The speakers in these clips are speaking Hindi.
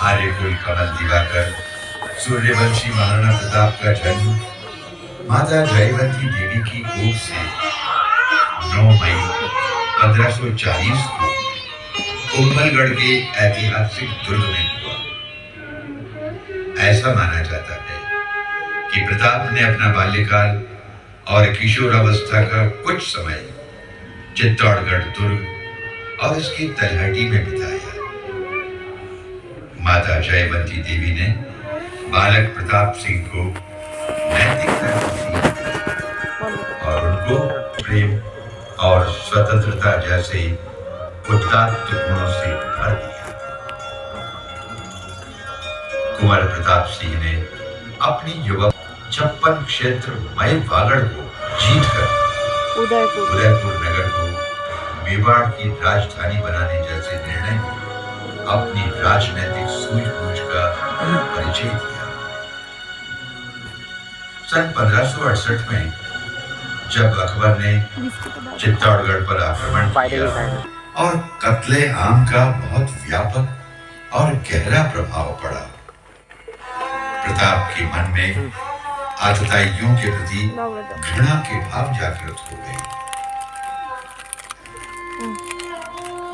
आर्यकुल कमल दिवाकर सूर्यवंशी महाराणा प्रताप का जन्म माता जयवंती देवी की कोख से 9 मई 1540 को कुंभलगढ़ के ऐतिहासिक दुर्ग में हुआ। ऐसा माना जाता है कि प्रताप ने अपना बाल्यकाल और किशोरावस्था का कुछ समय चित्तौड़गढ़ दुर्ग और इसकी तलहटी में बिताया। माता जयवंती देवी ने बालक प्रताप सिंह को नैतिकता की सीख और उनको प्रेम और स्वतंत्रता जैसे उदात्त गुणों से भर दिया। कुंवर प्रताप सिंह ने अपनी युवा 56 क्षेत्र मय वागड़ को जीतकर उदयपुर नगर को मेवाड़ की राजधानी बनाने जैसे निर्णय में अपनी राजनीतिक सूझबूझ का परिचय दिया। सन 1568 में जब अकबर ने चित्तौड़गढ़ पर आक्रमण किया और कत्ले आम का बहुत व्यापक और गहरा प्रभाव पड़ा, प्रताप के मन में आतताइयों के प्रति घृणा के भाव जागृत हो गए।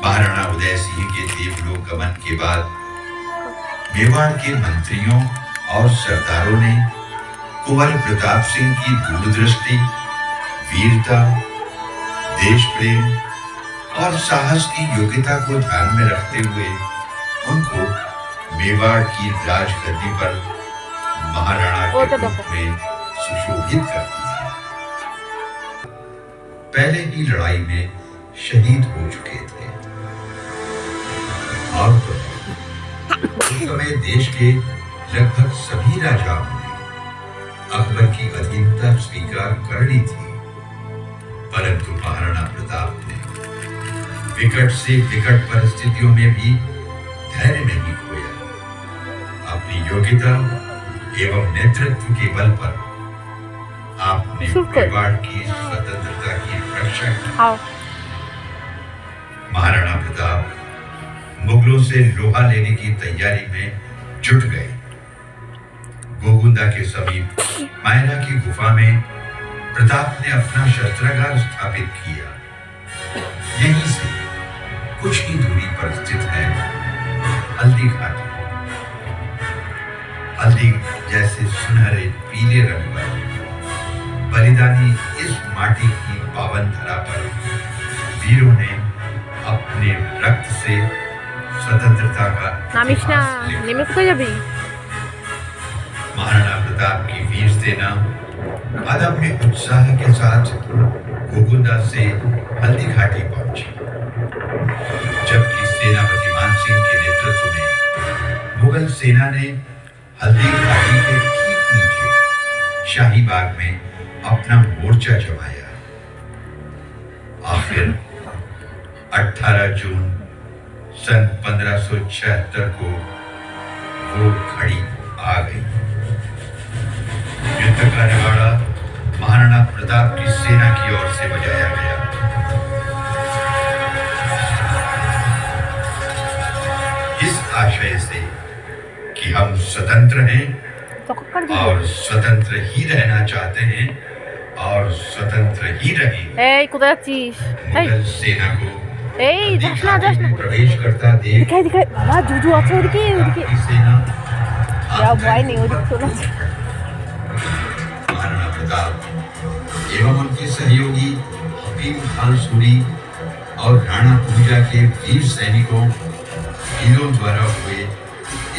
महाराणा उदय सिंह के देवलोक गमन के बाद मेवाड़ के मंत्रियों और सरदारों ने कुंवर प्रताप सिंह की दूरदृष्टि, वीरता, देश प्रेम और साहस की योग्यता को ध्यान में रखते हुए उनको मेवाड़ की राजगद्दी पर महाराणा के रूप में सुशोभित कर दिया। पहले ही लड़ाई में शहीद हो चुके थे और उस समय देश के लगभग सभी राजाओं ने अकबर की अधीनता स्वीकार कर ली थी, परंतु महाराणा प्रताप ने विकट से विकट परिस्थितियों में भी धैर्य नहीं खोया। अपनी योग्यता एवं नेतृत्व के बल पर आपने मेवाड़ की स्वतंत्रता की रक्षा की। महाराणा प्रताप मुगलों से लोहा लेने की तैयारी में जुट गए। गोगुंदा के समीप मायना की गुफा में प्रताप ने अपना शस्त्रागार स्थापित किया। यहीं से कुछ ही दूरी पर स्थित है हल्दी घाटी। हल्दी जैसे सुनहरे पीले रंग पर बलिदानी इस माटी की पावन धरा पर वीरों ने अपने रक्त से स्वतंत्रता का महाराणा प्रताप की वीर सेना अदम्य उत्साह के साथ गोगुंदा से हल्दी घाटी पहुंची, जबकि सेनापति मान सिंह के नेतृत्व में मुगल सेना ने हल्दी घाटी के ठीक नीचे शाही बाग में अपना मोर्चा जमाया। आखिर 18 जून सन 1576 को वो घड़ी आ गई। युद्ध का नगाड़ा महाराणा प्रताप की सेना की ओर से बजाया गया। इस आशय से कि हम स्वतंत्र हैं और स्वतंत्र ही रहना चाहते हैं और स्वतंत्र ही रहेंगे। मुगल सेना को प्रवेश करता देख महाराणा प्रताप एवं उनके सहयोगी हकीम खान सूरी और राणा पूजा के वीर सैनिकों वीरों द्वारा हुए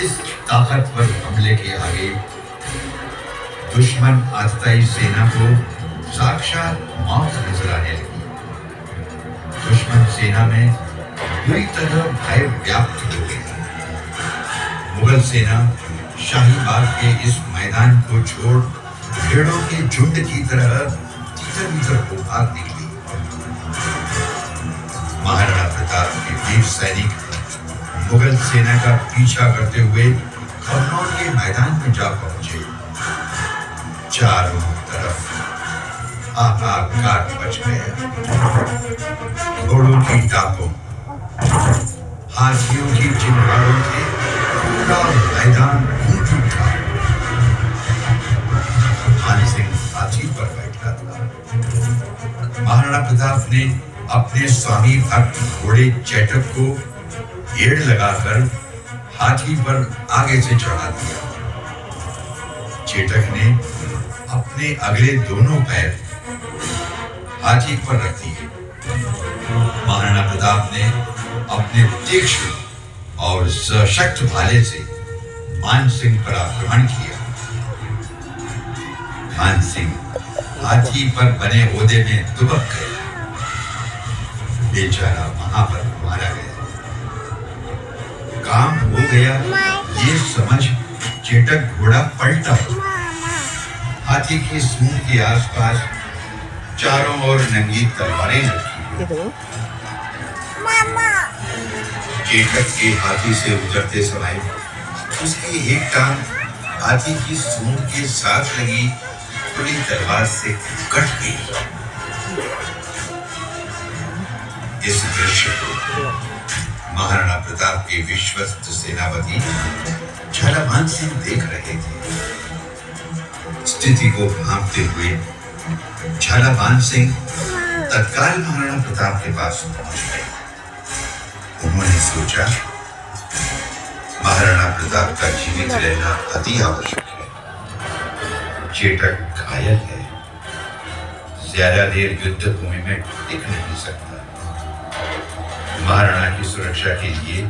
इस ताकतवर हमले के आगे दुश्मन आतताई सेना को साक्षात मौत नजर आने लगी। दुश्मन सेना में बुरी तरह भय व्याप्त हो गया। मुगल सेना शाही बाग के इस मैदान को छोड़ भेड़ों के झुंड की तरह तीतर-बीतर को भाग निकली। महाराणा प्रताप के वीर सैनिक मुगल सेना का पीछा करते हुए कन्नौज के मैदान में जा पहुंचे। चारों तरफ हाहाकार मच गया। घोड़ों की टापों, हाथियों की चिंगारों से पूरा प्रताप ने अपने स्वामी भक्त घोड़े चेटक को एड़ लगाकर हाथी पर आगे से चढ़ा दिया। चेटक ने अपने अगले दोनों पैर हाथी पर रख दिए। महाराणा प्रताप ने अपने तीक्ष्ण और सशक्त भाले से मानसिंह पर आक्रमण किया। मानसिंह हाथी पर बने ओहदे में दुबक गया। बेचारा वहां पर मारा गया। काम हो गया ये समझ चेटक घोड़ा पलटा। हाथी की सूंड के आसपास चारों ओर नंगी तलवारें रखी। चेटक के हाथी से उतरते समय उसकी एक टांग हाथी की सूंड के साथ लगी खुली तलवार से कट गई। इस दृश्य को महाराणा प्रताप के विश्वस्त सेनापति झालावान सिंह देख रहे थे। स्थिति को भांपते हुए झालावान सिंह तत्काल महाराणा प्रताप के पास पहुंच गए। उन्होंने सोचा महाराणा प्रताप का जीवित रहना अति आवश्यक है। चेटक घायल है, ज्यादा देर युद्ध भूमि में टिक नहीं सकता। महाराणा की सुरक्षा के लिए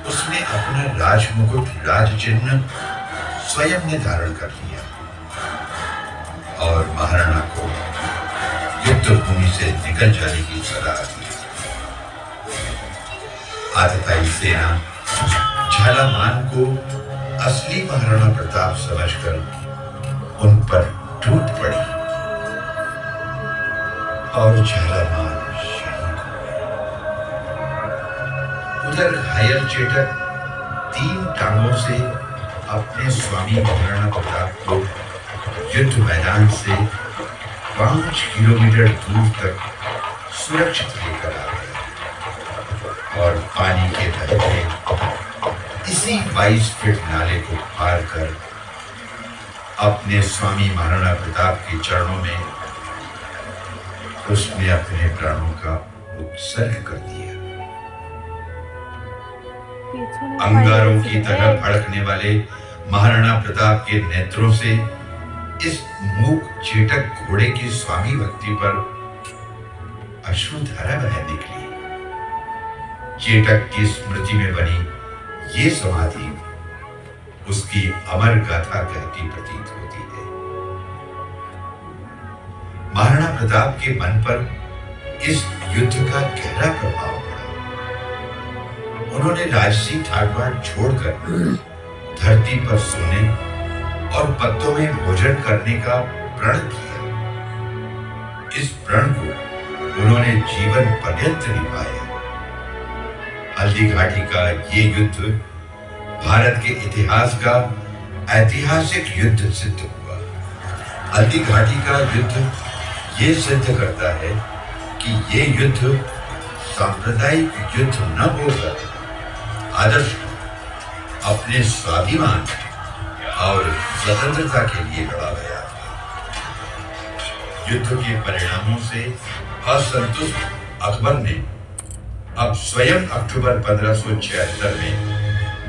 उसने अपना राजमुकुट राज चिन्ह स्वयं ने धारण कर लिया और महाराणा को युद्ध भूमि से निकल जाने की सलाह दी। आतताई सेना झालावान को असली महाराणा प्रताप समझकर उन पर टूट पड़ी और झालावान शहीद हुए। उधर घायल चेटक 3 टांगों से अपने स्वामी महाराणा प्रताप को युद्ध मैदान से 5 किलोमीटर दूर तक सुरक्षित लेकर आ गया और पानी के बहते इसी 22 फीट नाले को पार कर अपने स्वामी महाराणा प्रताप के चरणों में उसने अपने प्राणों का उत्सर्ग कर दिया। अंगारों की तरह भड़कने वाले महाराणा प्रताप के नेत्रों से इस मूक चेटक घोड़े की स्वामी भक्ति पर अश्रुधारा बह निकली। चेटक की स्मृति में बनी ये समाधि उसकी अमर गाथा कहती प्रतीत होती है। महाराणा प्रताप के मन पर इस युद्ध का गहरा प्रभाव पड़ा। उन्होंने राजसी ठाटबाट छोड़कर धरती पर सोने और पत्तों में भोजन करने का प्रण किया। इस प्रण को उन्होंने जीवन पर्यंत निभाया। हल्दी घाटी का ये युद्ध भारत के इतिहास का ऐतिहासिक युद्ध सिद्ध हुआ। हल्दी घाटी का युद्ध ये सिद्ध करता है कि ये युद्ध सांप्रदायिक युद्ध न होकर आदर्श अपने स्वाभिमान और स्वतंत्रता के लिए लड़ा गया। युद्ध के परिणामों से असंतुष्ट अकबर ने अब स्वयं अक्टूबर 1576 में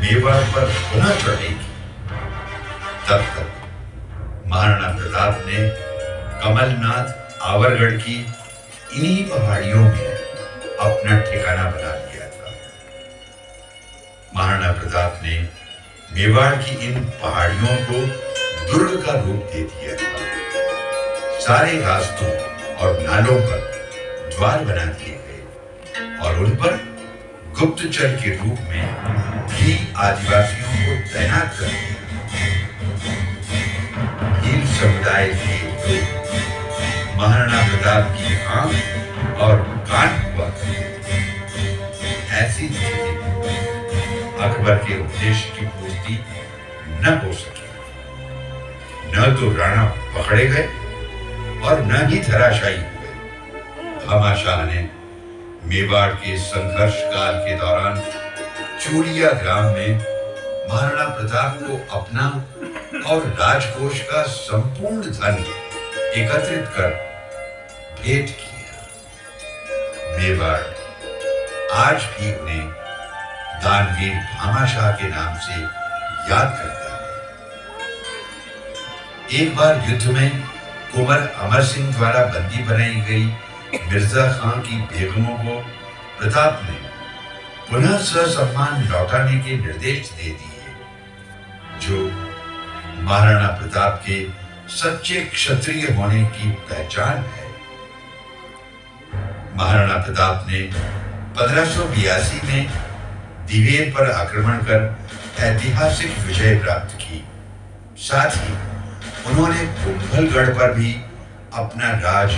मेवाड़ पर पुनः चढ़ाई की। तब तक महाराणा प्रताप ने कमलनाथ आवरगढ़ की इन्हीं पहाड़ियों में अपना ठिकाना बना लिया था। महाराणा प्रताप ने मेवाड़ की इन पहाड़ियों को दुर्ग का रूप दे दिया था। सारे रास्तों और नालों पर द्वार बना दिए गए और उन पर गुप्तचर के रूप में भी आदिवासियों को तैनात कर दिया। भील समुदाय के लोग महाराणा प्रताप की आंख और कान हुआ करते थे। ऐसी स्थिति में अकबर के उद्देश्य की पूर्ति न हो सकी। न तो राणा पकड़े गए और न ही धराशायी हुए। भामाशाह ने मेवाड़ के संघर्ष काल के दौरान चूड़िया ग्राम में महाराणा प्रताप को अपना और राजकोष का संपूर्ण धन एकत्रित कर भेंट किया। मेवाड़ आज भी उन्हें दानवीर भामाशाह के नाम से याद करता है। एक बार युद्ध में कुंवर अमर सिंह द्वारा बंदी बनाई गई मिर्जा खां की बेगमों को प्रताप ने पुनः ससम्मान लौटाने के निर्देश दे दिए, जो महाराणा प्रताप के सच्चे क्षत्रिय होने की पहचान है। महाराणा प्रताप ने 1582 में दिवेर पर आक्रमण कर ऐतिहासिक विजय प्राप्त की। साथ ही उन्होंने कुंभलगढ़ पर भी अपना राज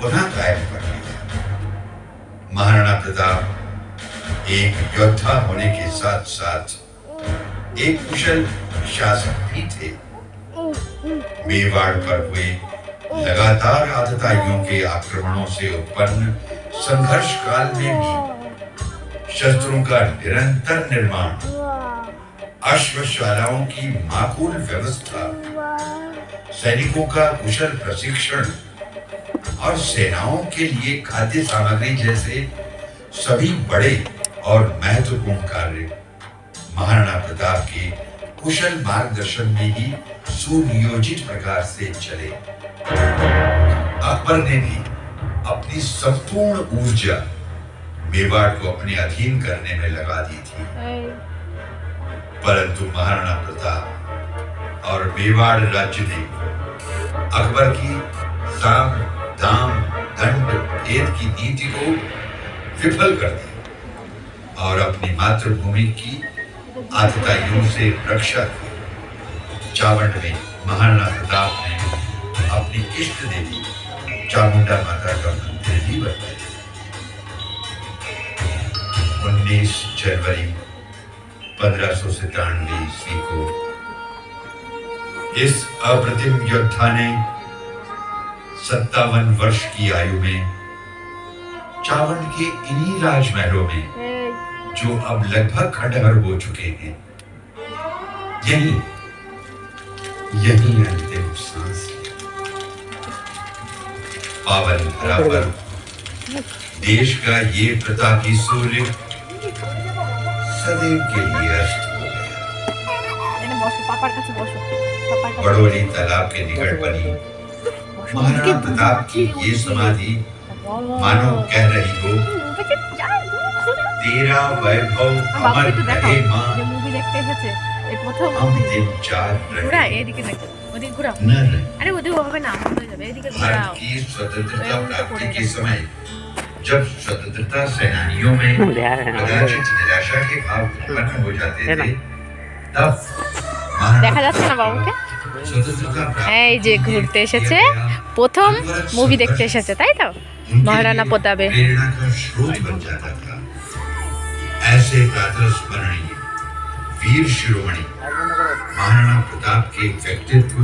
पुनः कायम कर लिया। महाराणा प्रताप एक योद्धा होने के साथ साथ एक कुशल शासक भी थे। मेवाड़ पर हुए लगातार आतताइयों के आक्रमणों से उत्पन्न संघर्ष काल में भी शस्त्रों का निरंतर निर्माण, अश्वशालाओं की माकूल व्यवस्था, सैनिकों का कुशल प्रशिक्षण और सेनाओं के लिए खाद्य सामग्री जैसे सभी बड़े और महत्वपूर्ण कार्य महाराणा प्रताप के कुशल मार्गदर्शन में ही सुनियोजित प्रकार से चले। अकबर ने भी अपनी संपूर्ण ऊर्जा मेवाड़ को अपने अधीन करने में लगा दी थी, परंतु महाराणा प्रताप और मेवाड़ राज्य ने अकबर की साम दाम दंड भेद की नीति को विफल कर दिया और अपनी मातृभूमि की आतताइयों से रक्षा की। चावंड में महाराणा प्रताप ने अपनी इष्ट देवी चामुंडा माता का मंदिर भी बनवाया। 19 जनवरी 1597 ईस्वी को इस अप्रतिम योद्धा ने 57 वर्ष की आयु में चावंड के इन्हीं राजमहलों में, जो अब लगभग खंडहर हो चुके हैं, यही अंतिम सांस ली। पावन धरा पर देश का ये प्रतापी सूर्य सदैव के लिए अस्त हो गया। बड़ोली तालाब के निकट बनी महाराणा प्रताप की ये समाधि मानो कह रही हो, तेरा वैभव अमर रहे मां, हम दिन चार रहे न रहे। भारत की स्वतंत्रता प्राप्ति के समय जब स्वतंत्रता सेनानियों में कदाचित निराशा के भाव उत्पन्न हो जाते थे, तब দেখা যাচ্ছে না বাবুকে? এই যে ঘুরতে এসেছে, প্রথম মুভি দেখতে এসেছে, তাই তো? महाराणा प्रतापे प्रेरणा का स्रोत बन जाता था। ऐसे प्रातःस्मरणीय वीर शिरोमणि महाराणा प्रताप के व्यक्तित्व